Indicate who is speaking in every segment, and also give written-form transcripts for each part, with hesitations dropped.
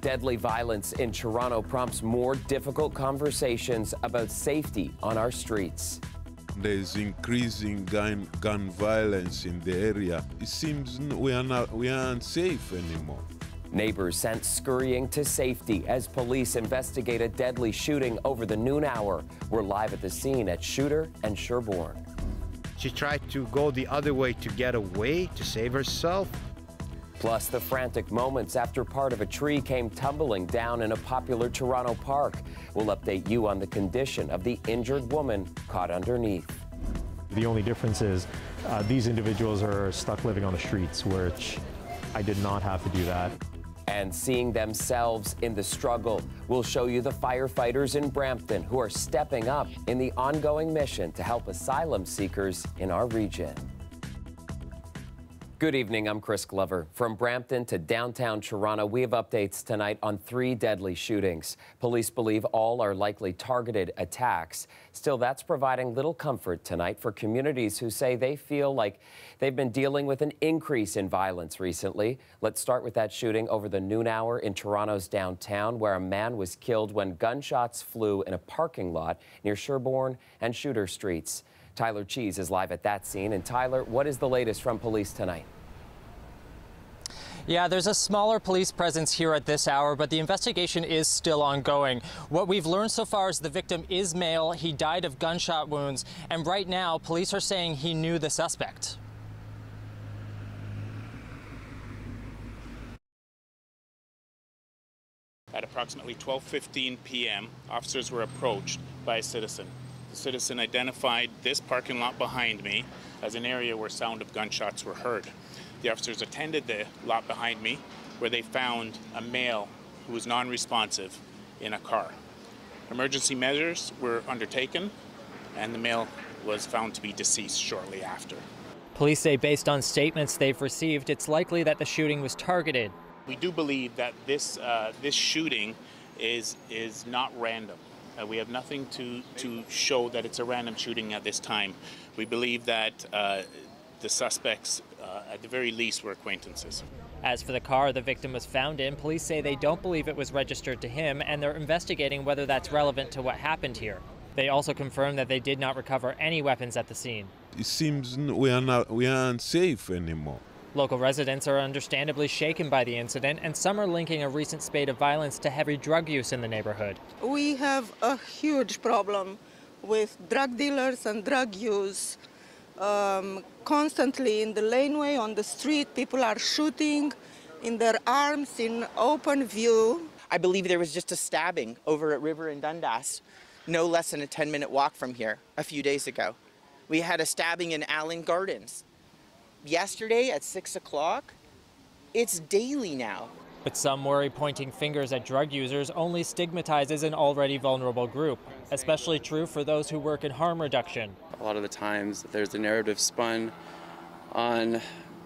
Speaker 1: Deadly violence in Toronto prompts more difficult conversations about safety on our streets.
Speaker 2: There's increasing gun violence in the area. It seems we aren't safe anymore.
Speaker 1: Neighbors sent scurrying to safety as police investigate a deadly shooting over the noon hour. We're live at the scene at Shooter and Sherbourne.
Speaker 3: She tried to go the other way to get away, to save herself.
Speaker 1: Plus, the frantic moments after part of a tree came tumbling down in a popular Toronto park. We'll update you on the condition of the injured woman caught underneath.
Speaker 4: The only difference is these individuals are stuck living on the streets, which I did not have to do that.
Speaker 1: And seeing themselves in the struggle, we'll show you the firefighters in Brampton who are stepping up in the ongoing mission to help asylum seekers in our region. Good evening, I'm Chris Glover. From Brampton to downtown Toronto, we have updates tonight on 3 deadly shootings. Police believe all are likely targeted attacks. Still, that's providing little comfort tonight for communities who say they feel like they've been dealing with an increase in violence recently. Let's start with that shooting over the noon hour in Toronto's downtown, where a man was killed when gunshots flew in a parking lot near Sherbourne and Shooter Streets. Tyler Cheese is live at that scene. And Tyler, what is the latest from police tonight?
Speaker 5: Yeah, there's a smaller police presence here at this hour, but the investigation is still ongoing. What we've learned so far is the victim is male. He died of gunshot wounds, and right now police are saying he knew the suspect.
Speaker 6: At approximately 12:15 p.m., officers were approached by a citizen. The citizen identified this parking lot behind me as an area where sound of gunshots were heard. The officers attended the lot behind me, where they found a male who was non-responsive in a car. Emergency measures were undertaken, and the male was found to be deceased shortly after.
Speaker 5: Police say based on statements they've received, it's likely that the shooting was targeted.
Speaker 6: We do believe that this shooting is not random. We have nothing to show that it's a random shooting at this time. We believe that the suspects, at the very least, were acquaintances.
Speaker 5: As for the car the victim was found in, police say they don't believe it was registered to him, and they're investigating whether that's relevant to what happened here. They also confirmed that they did not recover any weapons at the scene.
Speaker 2: It seems we aren't safe anymore.
Speaker 5: Local residents are understandably shaken by the incident, and some are linking a recent spate of violence to heavy drug use in the neighborhood.
Speaker 7: We have a huge problem with drug dealers and drug use. Constantly in the laneway, on the street, people are shooting in their arms in open view.
Speaker 8: I believe there was just a stabbing over at River and Dundas, no less than a 10-minute walk from here a few days ago. We had a stabbing in Allen Gardens. Yesterday at 6 o'clock, it's daily now.
Speaker 5: But some worry pointing fingers at drug users only stigmatizes an already vulnerable group, especially true for those who work in harm reduction.
Speaker 9: A lot of the times there's a narrative spun on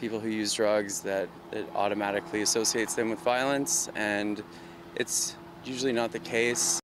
Speaker 9: people who use drugs that it automatically associates them with violence, and it's usually not the case.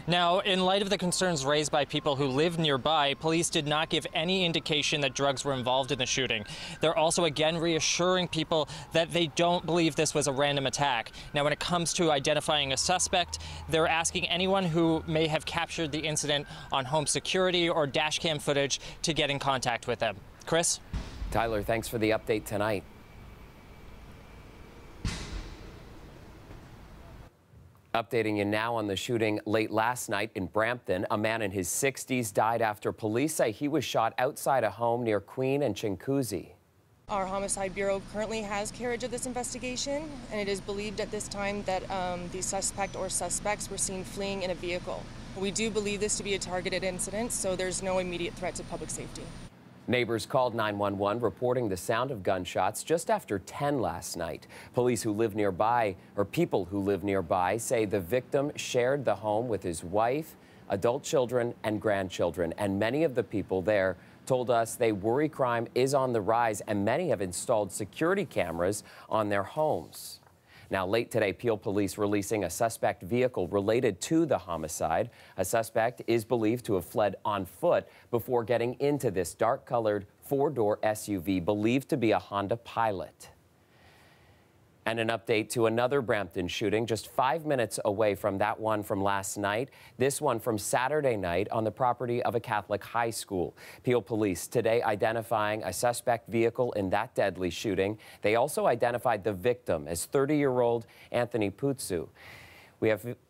Speaker 5: Now, in light of the concerns raised by people who live nearby, police did not give any indication that drugs were involved in the shooting. They're also again reassuring people that they don't believe this was a random attack. Now, when it comes to identifying a suspect, they're asking anyone who may have captured the incident on home security or dash cam footage to get in contact with them. Chris?
Speaker 1: Tyler, thanks for the update tonight. Updating you now on the shooting late last night in Brampton. A man in his 60s died after police say he was shot outside a home near Queen and Chinguacousy.
Speaker 10: Our Homicide Bureau currently has carriage of this investigation, and it is believed at this time that the suspect or suspects were seen fleeing in a vehicle. We do believe this to be a targeted incident, so there's no immediate threat to public safety.
Speaker 1: Neighbors called 911 reporting the sound of gunshots just after 10 last night. Police who live nearby, or people who live nearby, say the victim shared the home with his wife, adult children, and grandchildren. And many of the people there told us they worry crime is on the rise, and many have installed security cameras on their homes. Now, late today, Peel police releasing a suspect vehicle related to the homicide. A suspect is believed to have fled on foot before getting into this dark-colored 4-door SUV believed to be a Honda Pilot. And an update to another Brampton shooting just 5 minutes away from that one from last night. This one from Saturday night on the property of a Catholic high school. Peel police today identifying a suspect vehicle in that deadly shooting. They also identified the victim as 30-year-old Anthony Putsu.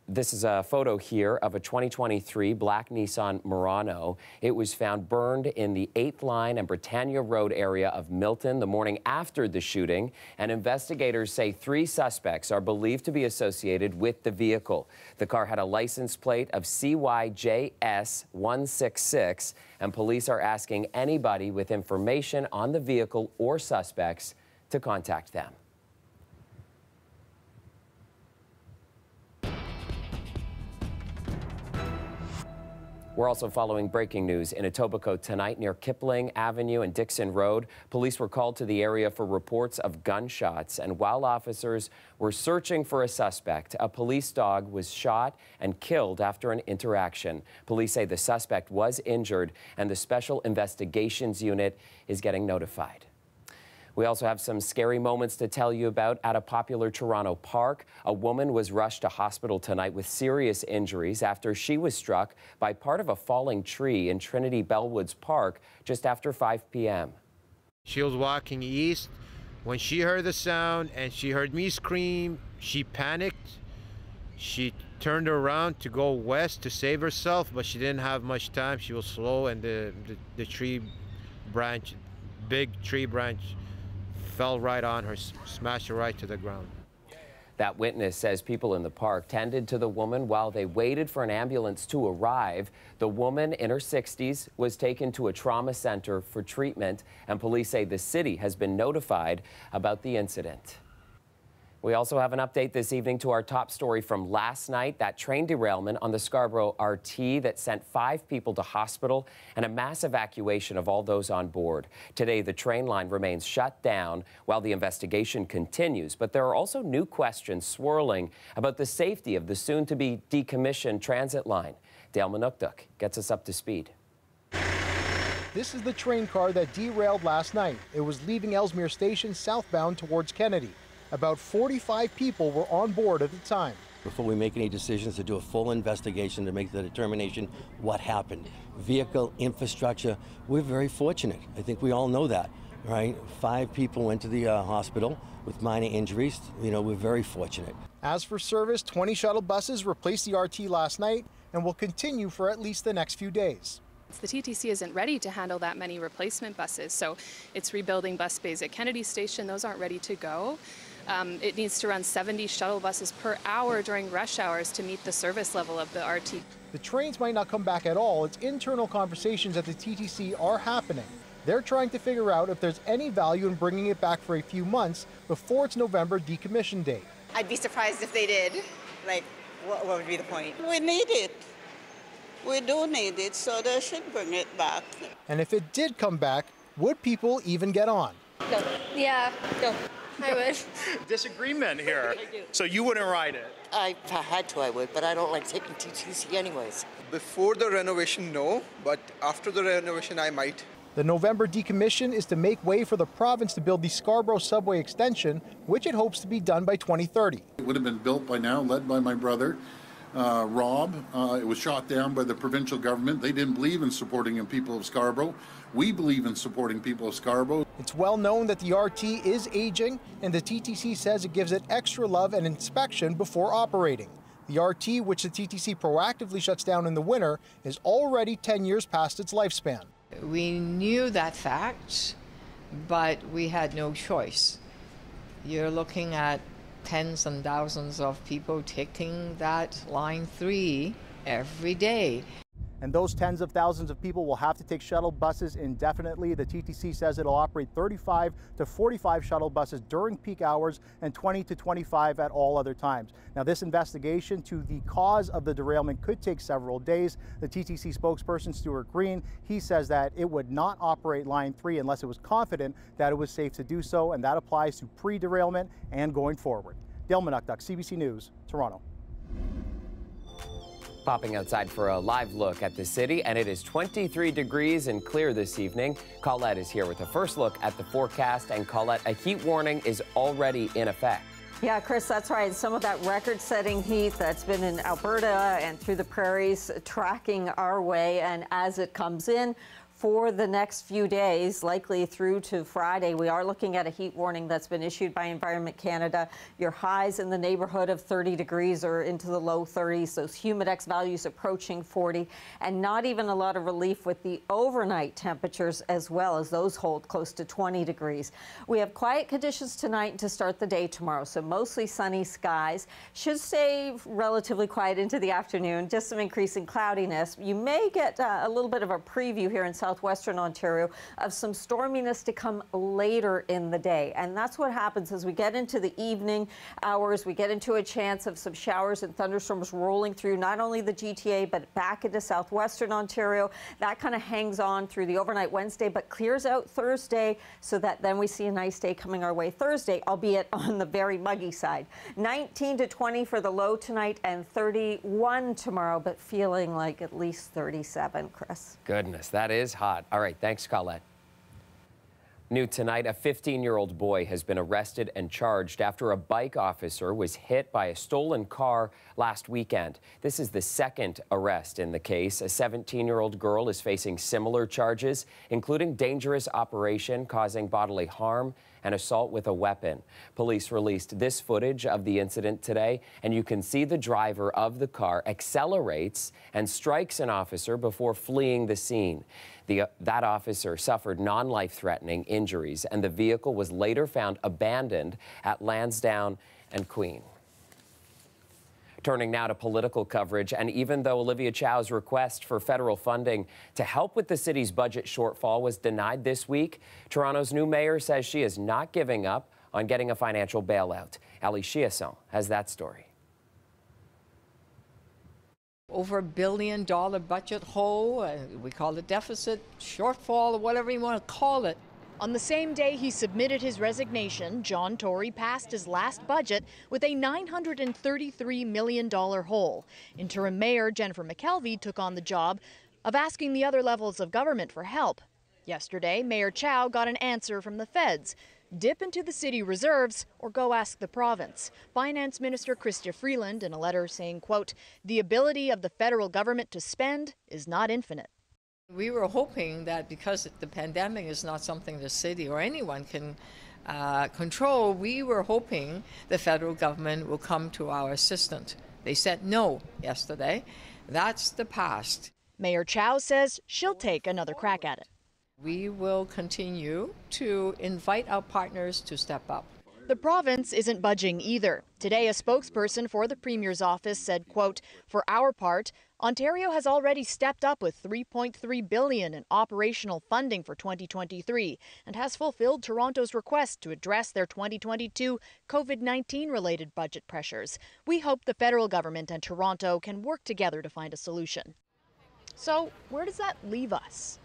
Speaker 1: This is a photo here of a 2023 black Nissan Murano. It was found burned in the 8th Line and Britannia Road area of Milton the morning after the shooting, and investigators say 3 suspects are believed to be associated with the vehicle. The car had a license plate of CYJS 166, and police are asking anybody with information on the vehicle or suspects to contact them. We're also following breaking news in Etobicoke tonight near Kipling Avenue and Dixon Road. Police were called to the area for reports of gunshots, and while officers were searching for a suspect, a police dog was shot and killed after an interaction. Police say the suspect was injured and the Special Investigations Unit is getting notified. We also have some scary moments to tell you about at a popular Toronto park. A woman was rushed to hospital tonight with serious injuries after she was struck by part of a falling tree in Trinity Bellwoods Park just after 5 p.m.
Speaker 3: She was walking east. When she heard the sound and she heard me scream, she panicked. She turned around to go west to save herself, but she didn't have much time. She was slow, and the tree branch, big tree branch, fell right on her, smashed her right to the ground.
Speaker 1: That witness says people in the park tended to the woman while they waited for an ambulance to arrive. The woman in her 60s was taken to a trauma center for treatment, and police say the city has been notified about the incident. We also have an update this evening to our top story from last night, that train derailment on the Scarborough RT that sent 5 people to hospital and a mass evacuation of all those on board. Today, the train line remains shut down while the investigation continues, but there are also new questions swirling about the safety of the soon-to-be decommissioned transit line. Dale Manukduk gets us up to speed.
Speaker 11: This is the train car that derailed last night. It was leaving Ellesmere Station southbound towards Kennedy. About 45 people were on board at the time.
Speaker 12: Before we make any decisions, to do a full investigation to make the determination what happened. Vehicle, infrastructure, we're very fortunate. I think we all know that, right? 5 people went to the hospital with minor injuries. You know, we're very fortunate.
Speaker 11: As for service, 20 shuttle buses replaced the RT last night and will continue for at least the next few days.
Speaker 13: The TTC isn't ready to handle that many replacement buses, so it's rebuilding bus bays at Kennedy Station. Those aren't ready to go. It needs to run 70 shuttle buses per hour during rush hours to meet the service level of the RT.
Speaker 11: The trains might not come back at all. Its internal conversations at the TTC are happening. They're trying to figure out if there's any value in bringing it back for a few months before its November decommission date.
Speaker 14: I'd be surprised if they did. Like, what would be the point?
Speaker 7: We need it. We do need it, so they should bring it back.
Speaker 11: And if it did come back, would people even get on?
Speaker 15: No. Yeah. No. I would.
Speaker 16: Disagreement here. So you wouldn't ride it?
Speaker 17: If I had to, I would, but I don't like taking TTC anyways.
Speaker 18: Before the renovation, no, but after the renovation, I might.
Speaker 11: The November decommission is to make way for the province to build the Scarborough subway extension, which it hopes to be done by 2030.
Speaker 19: It would have been built by now, led by my brother, Rob. It was shot down by the provincial government. They didn't believe in supporting the people of Scarborough. We believe in supporting people of Scarborough.
Speaker 11: It's well known that the RT is aging, and the TTC says it gives it extra love and inspection before operating. The RT, which the TTC proactively shuts down in the winter, is already 10 years past its lifespan.
Speaker 20: We knew that fact, but we had no choice. You're looking at tens and thousands of people taking that Line 3 every day.
Speaker 11: And those tens of thousands of people will have to take shuttle buses indefinitely. The TTC says it'll operate 35 to 45 shuttle buses during peak hours and 20 to 25 at all other times. Now, this investigation to the cause of the derailment could take several days. The TTC spokesperson, Stuart Green, he says that it would not operate Line 3 unless it was confident that it was safe to do so, and that applies to pre-derailment and going forward. Dale Manukduk, CBC News, Toronto.
Speaker 1: Popping outside for a live look at the city, and it is 23 degrees and clear this evening. Colette is here with a first look at the forecast, and Colette, a heat warning is already in effect.
Speaker 21: Yeah, Chris, that's right. Some of that record-setting heat that's been in Alberta and through the prairies tracking our way. And as it comes in for the next few days, likely through to Friday, we are looking at a heat warning that's been issued by Environment Canada. Your highs in the neighborhood of 30 degrees or into the low 30s, those humidex values approaching 40, and not even a lot of relief with the overnight temperatures as well, as those hold close to 20 degrees. We have quiet conditions tonight to start the day tomorrow, so mostly sunny skies. Should stay relatively quiet into the afternoon, just some increasing cloudiness. You may get a little bit of a preview here in southwestern Ontario of some storminess to come later in the day. And that's what happens as we get into the evening hours. We get into a chance of some showers and thunderstorms rolling through not only the GTA, but back into southwestern Ontario. That kind of hangs on through the overnight Wednesday, but clears out Thursday, so that then we see a nice day coming our way Thursday, albeit on the very muggy side. 19 to 20 for the low tonight and 31 tomorrow, but feeling like at least 37, Chris.
Speaker 1: Goodness, that is hot. All right, thanks, Colette. New tonight, a 15-year-old boy has been arrested and charged after a bike officer was hit by a stolen car last weekend. This is the second arrest in the case. A 17-year-old girl is facing similar charges, including dangerous operation causing bodily harm and assault with a weapon. Police released this footage of the incident today, and you can see the driver of the car accelerates and strikes an officer before fleeing the scene. That officer suffered non-life-threatening injuries, and the vehicle was later found abandoned at Lansdowne and Queen. Turning now to political coverage, and even though Olivia Chow's request for federal funding to help with the city's budget shortfall was denied this week, Toronto's new mayor says she is not giving up on getting a financial bailout. Ali Chiasson has that story.
Speaker 20: Over $1 billion budget hole, we call it deficit, shortfall, or whatever you want to call it.
Speaker 22: On the same day he submitted his resignation, John Tory passed his last budget with a $933 million hole. Interim Mayor Jennifer McKelvey took on the job of asking the other levels of government for help. Yesterday, Mayor Chow got an answer from the feds. Dip into the city reserves or go ask the province. Finance Minister Chrystia Freeland in a letter saying, quote, "The ability of the federal government to spend is not infinite."
Speaker 20: We were hoping that because the pandemic is not something the city or anyone can control, we were hoping the federal government will come to our assistance. They said no yesterday. That's the past.
Speaker 22: Mayor Chow says she'll take another crack at it.
Speaker 20: We will continue to invite our partners to step up.
Speaker 22: The province isn't budging either. Today, a spokesperson for the Premier's office said, quote, "For our part, Ontario has already stepped up with $3.3 billion in operational funding for 2023 and has fulfilled Toronto's request to address their 2022 COVID-19 related budget pressures. We hope the federal government and Toronto can work together to find a solution." So where does that leave us?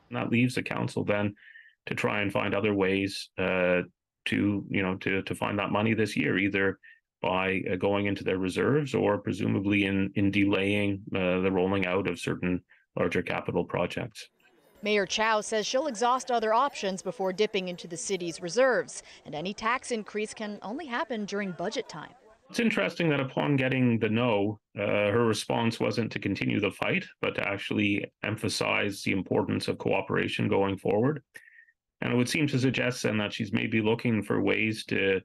Speaker 23: And that leaves the council then to try and find other ways to find that money this year, either by going into their reserves or presumably in delaying the rolling out of certain larger capital projects.
Speaker 22: Mayor Chow says she'll exhaust other options before dipping into the city's reserves, and any tax increase can only happen during budget time.
Speaker 23: It's interesting that upon getting the no, her response wasn't to continue the fight, but to actually emphasize the importance of cooperation going forward. And it would seem to suggest then that she's maybe looking for ways to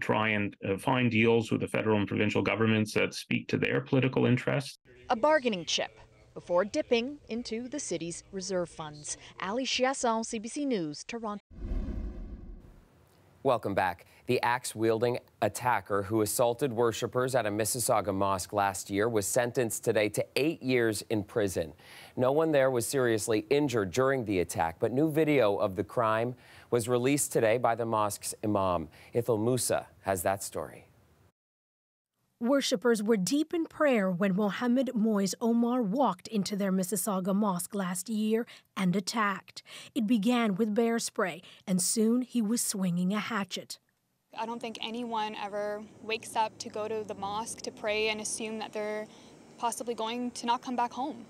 Speaker 23: try and find deals with the federal and provincial governments that speak to their political interests.
Speaker 22: A bargaining chip before dipping into the city's reserve funds. Ali Chiasson, CBC News, Toronto.
Speaker 1: Welcome back. The axe-wielding attacker who assaulted worshippers at a Mississauga mosque last year was sentenced today to 8 years in prison. No one there was seriously injured during the attack, but new video of the crime was released today by the mosque's imam. Ithil Musa has that story.
Speaker 24: Worshippers were deep in prayer when Mohammed Moise Omar walked into their Mississauga mosque last year and attacked. It began with bear spray, and soon he was swinging a hatchet.
Speaker 25: I don't think anyone ever wakes up to go to the mosque to pray and assume that they're possibly going to not come back home.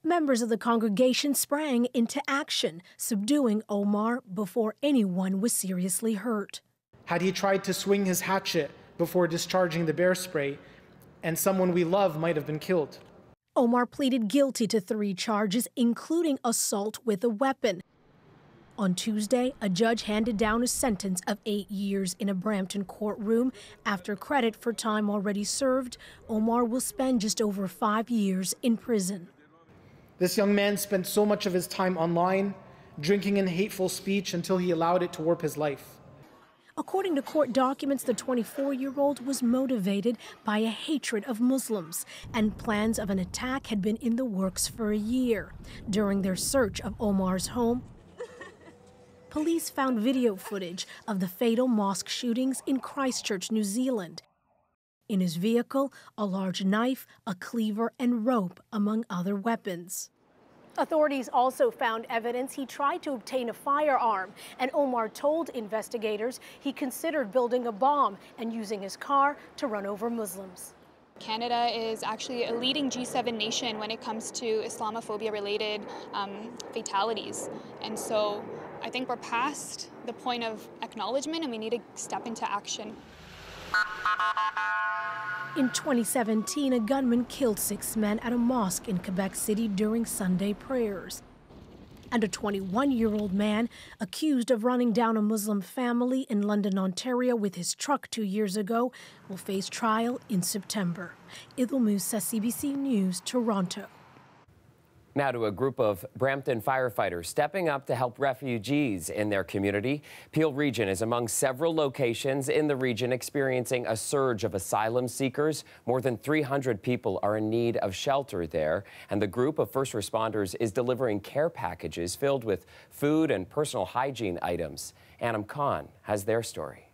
Speaker 24: Members of the congregation sprang into action, subduing Omar before anyone was seriously hurt.
Speaker 26: Had he tried to swing his hatchet,
Speaker 2: before discharging the bear spray, and someone we love might have been killed.
Speaker 24: Omar pleaded guilty to 3 charges, including assault with a weapon. On Tuesday, a judge handed down a sentence of 8 years in a Brampton courtroom. After credit for time already served, Omar will spend just over 5 years in prison.
Speaker 2: This young man spent so much of his time online, drinking in hateful speech until he allowed it to warp his life.
Speaker 24: According to court documents, the 24-year-old was motivated by a hatred of Muslims, and plans of an attack had been in the works for a year. During their search of Omar's home, police found video footage of the fatal mosque shootings in Christchurch, New Zealand. In his vehicle, a large knife, a cleaver, and rope, among other weapons. Authorities also found evidence he tried to obtain a firearm, and Omar told investigators he considered building a bomb and using his car to run over Muslims.
Speaker 25: Canada is actually a leading G7 nation when it comes to Islamophobia-related fatalities. And so I think we're past the point of acknowledgement and we need to step into action.
Speaker 24: In 2017, a gunman killed 6 men at a mosque in Quebec City during Sunday prayers. And a 21-year-old man accused of running down a Muslim family in London, Ontario with his truck 2 years ago will face trial in September. Idil Musa, CBC News, Toronto.
Speaker 1: Now to a group of Brampton firefighters stepping up to help refugees in their community. Peel Region is among several locations in the region experiencing a surge of asylum seekers. More than 300 people are in need of shelter there, and the group of first responders is delivering care packages filled with food and personal hygiene items. Anam Khan has their story.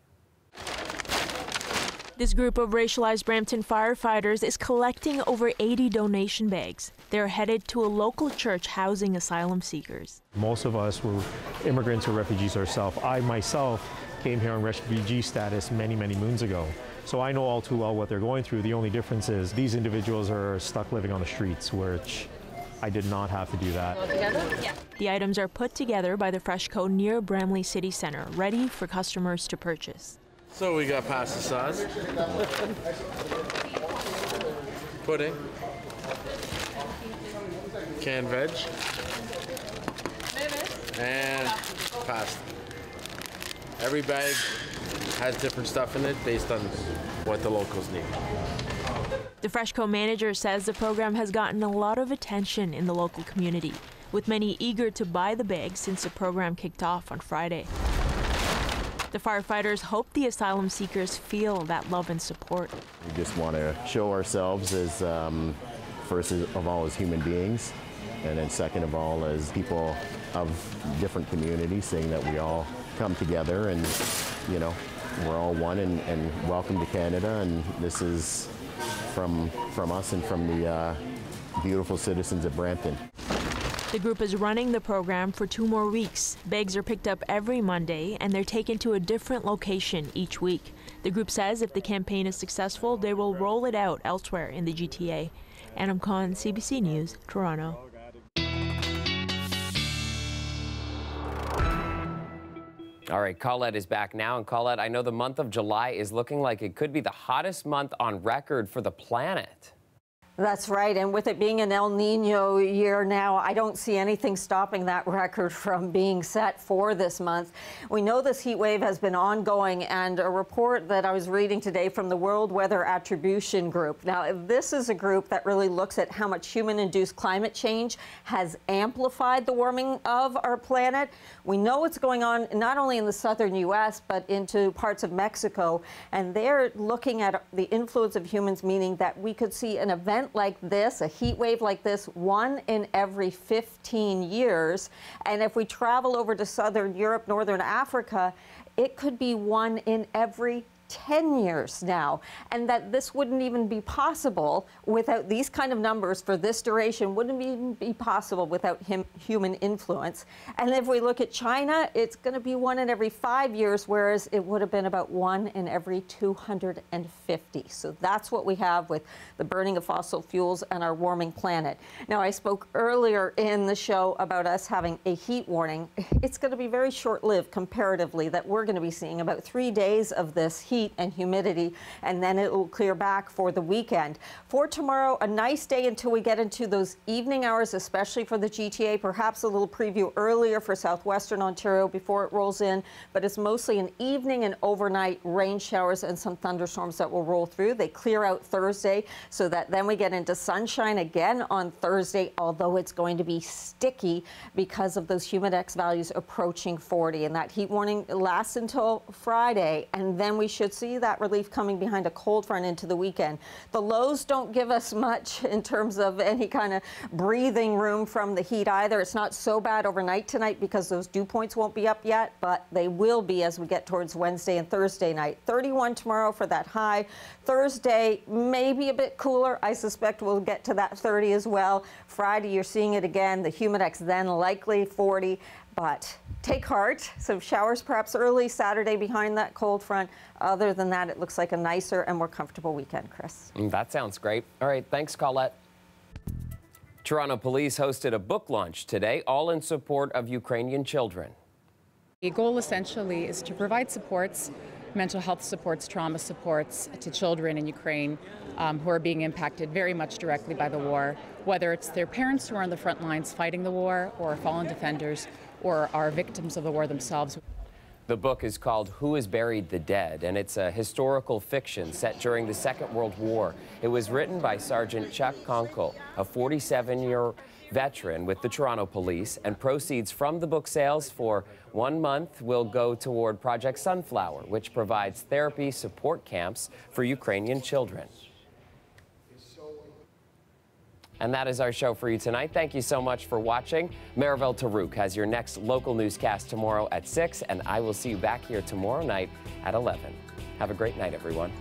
Speaker 4: This group of racialized Brampton firefighters is collecting over 80 donation bags. They're headed to a local church housing asylum seekers.
Speaker 6: Most of us were immigrants or refugees ourselves. I myself came here on refugee status many moons ago. So I know all too well what they're going through. The only difference is these individuals are stuck living on the streets, which I did not have to do that.
Speaker 4: The items are put together by the Freshco near Bramley City Centre, ready for customers to purchase.
Speaker 8: So we got pasta sauce, pudding, canned veg, and pasta. Every bag has different stuff in it based on what the locals need.
Speaker 4: The Freshco manager says the program has gotten a lot of attention in the local community, with many eager to buy the bags since the program kicked off on Friday. The firefighters hope the asylum seekers feel that love and support.
Speaker 9: We just want to show ourselves as, first of all, as human beings, and then second of all, as people of different communities, saying that we all come together and, you know, we're all one, and welcome to Canada, and this is from us and from the beautiful citizens of Brampton.
Speaker 4: The group is running the program for 2 more weeks. Bags are picked up every Monday, and they're taken to a different location each week. The group says if the campaign is successful, they will roll it out elsewhere in the GTA. Anam Khan, CBC News, Toronto.
Speaker 1: All right, Colette is back now. And Colette, I know the month of July is looking like it could be the hottest month on record for the planet.
Speaker 21: That's right, and with it being an El Nino year now, I don't see anything stopping that record from being set for this month. We know this heat wave has been ongoing, and a report that I was reading today from the World Weather Attribution Group. Now, this is a group that really looks at how much human-induced climate change has amplified the warming of our planet. We know what's going on not only in the southern U.S., but into parts of Mexico, and they're looking at the influence of humans, meaning that we could see an event like this, a heat wave like this, 1 in every 15 years. And if we travel over to southern Europe, northern Africa, it could be 1 in every 10 years now, and that this wouldn't even be possible without these kind of numbers for this duration, wouldn't even be possible without human influence. And if we look at China, it's going to be 1 in every 5 years, whereas it would have been about 1 in every 250. So that's what we have with the burning of fossil fuels and our warming planet. Now, I spoke earlier in the show about us having a heat warning. It's going to be very short-lived comparatively, that we're going to be seeing about 3 days of this heat. heat and humidity, and then it will clear back for the weekend. For tomorrow, a nice day until we get into those evening hours, especially for the GTA. Perhaps a little preview earlier for southwestern Ontario before it rolls in, but it's mostly an evening and overnight rain showers and some thunderstorms that will roll through. They clear out Thursday, so that then we get into sunshine again on Thursday, although it's going to be sticky because of those humidex values approaching 40. And that heat warning lasts until Friday, and then we should see that relief coming behind a cold front into the weekend. The lows don't give us much in terms of any kind of breathing room from the heat either. It's not so bad overnight tonight because those dew points won't be up yet, but they will be as we get towards Wednesday and Thursday night. 31 tomorrow for that high. Thursday, maybe a bit cooler. I suspect we'll get to that 30 as well. Friday, you're seeing it again. The humidex then likely 40, but take heart. Some showers perhaps early Saturday behind that cold front. Other than that, it looks like a nicer and more comfortable weekend, Chris.
Speaker 1: That sounds great. All right, thanks, Colette. Toronto police hosted a book launch today, all in support of Ukrainian children.
Speaker 3: The goal essentially is to provide supports, mental health supports, trauma supports to children in Ukraine who are being impacted very much directly by the war, whether it's their parents who are on the front lines fighting the war, or fallen defenders, or are victims of the war themselves.
Speaker 1: The book is called Who Has Buried the Dead, and it's a historical fiction set during the Second World War. It was written by Sergeant Chuck Conkle, a 47-year veteran with the Toronto Police, and proceeds from the book sales for 1 month will go toward Project Sunflower, which provides therapy support camps for Ukrainian children. And that is our show for you tonight. Thank you so much for watching. Marivelle Tarouk has your next local newscast tomorrow at 6, and I will see you back here tomorrow night at 11. Have a great night, everyone.